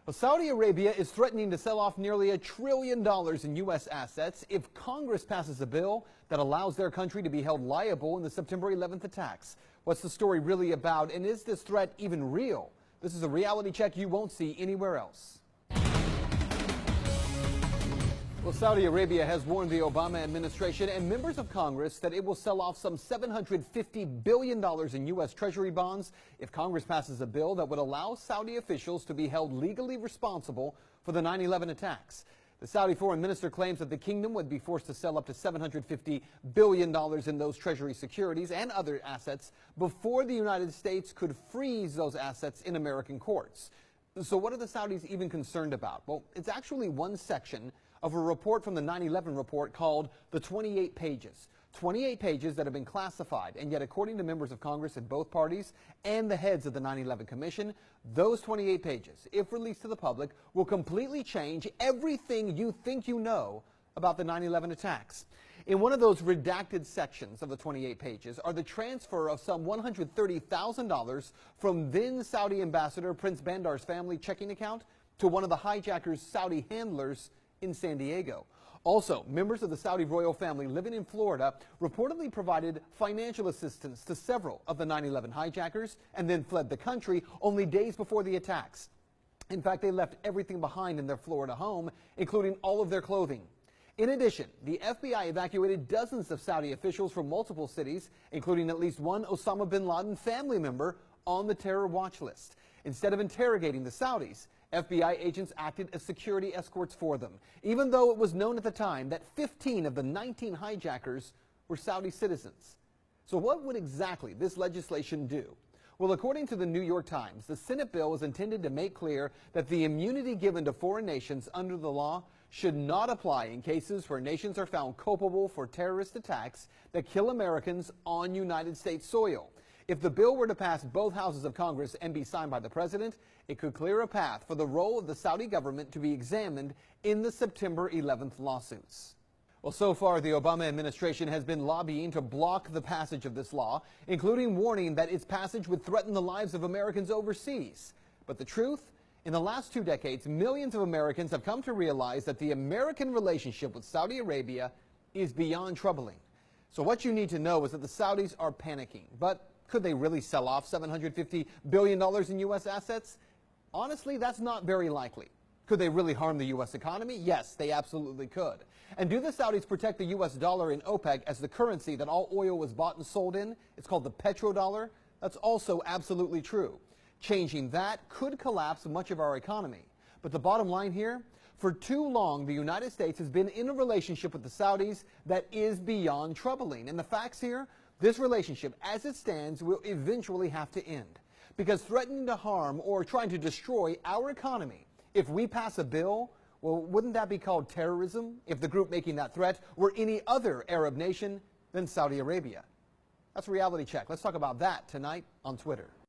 Well, Saudi Arabia is threatening to sell off nearly $1 trillion in U.S. assets if Congress passes a bill that allows their country to be held liable in the September 11th attacks. What's the story really about, and is this threat even real? This is a reality check you won't see anywhere else. Well, Saudi Arabia has warned the Obama administration and members of Congress that it will sell off some $750 billion in U.S. Treasury bonds if Congress passes a bill that would allow Saudi officials to be held legally responsible for the 9/11 attacks. The Saudi foreign minister claims that the kingdom would be forced to sell up to $750 billion in those Treasury securities and other assets before the United States could freeze those assets in American courts. So what are the Saudis even concerned about? Well, it's actually one section of a report from the 9/11 report called the 28 pages. 28 pages that have been classified, and yet according to members of Congress in both parties and the heads of the 9/11 Commission, those 28 pages, if released to the public, will completely change everything you think you know about the 9/11 attacks. In one of those redacted sections of the 28 pages are the transfer of some $130,000 from then Saudi ambassador Prince Bandar's family checking account to one of the hijackers' Saudi handlers in San Diego. Also, members of the Saudi royal family living in Florida reportedly provided financial assistance to several of the 9/11 hijackers and then fled the country only days before the attacks. In fact, they left everything behind in their Florida home, including all of their clothing. In addition, the FBI evacuated dozens of Saudi officials from multiple cities, including at least one Osama bin Laden family member on the terror watch list. Instead of interrogating the Saudis, FBI agents acted as security escorts for them, even though it was known at the time that 15 of the 19 hijackers were Saudi citizens. So what would exactly this legislation do? Well, according to the New York Times, the Senate bill is intended to make clear that the immunity given to foreign nations under the law should not apply in cases where nations are found culpable for terrorist attacks that kill Americans on United States soil. If the bill were to pass both houses of Congress and be signed by the president, it could clear a path for the role of the Saudi government to be examined in the September 11th lawsuits. Well, so far, the Obama administration has been lobbying to block the passage of this law, including warning that its passage would threaten the lives of Americans overseas. But the truth? In the last 2 decades, millions of Americans have come to realize that the American relationship with Saudi Arabia is beyond troubling. So what you need to know is that the Saudis are panicking. But could they really sell off $750 billion in U.S. assets? Honestly, that's not very likely. Could they really harm the U.S. economy? Yes, they absolutely could. And do the Saudis protect the U.S. dollar in OPEC as the currency that all oil was bought and sold in? It's called the petrodollar. That's also absolutely true. Changing that could collapse much of our economy. But the bottom line here, for too long, the United States has been in a relationship with the Saudis that is beyond troubling. And the facts here, this relationship, as it stands, will eventually have to end. Because threatening to harm or trying to destroy our economy, if we pass a bill, well, wouldn't that be called terrorism if the group making that threat were any other Arab nation than Saudi Arabia? That's Reality Check. Let's talk about that tonight on Twitter.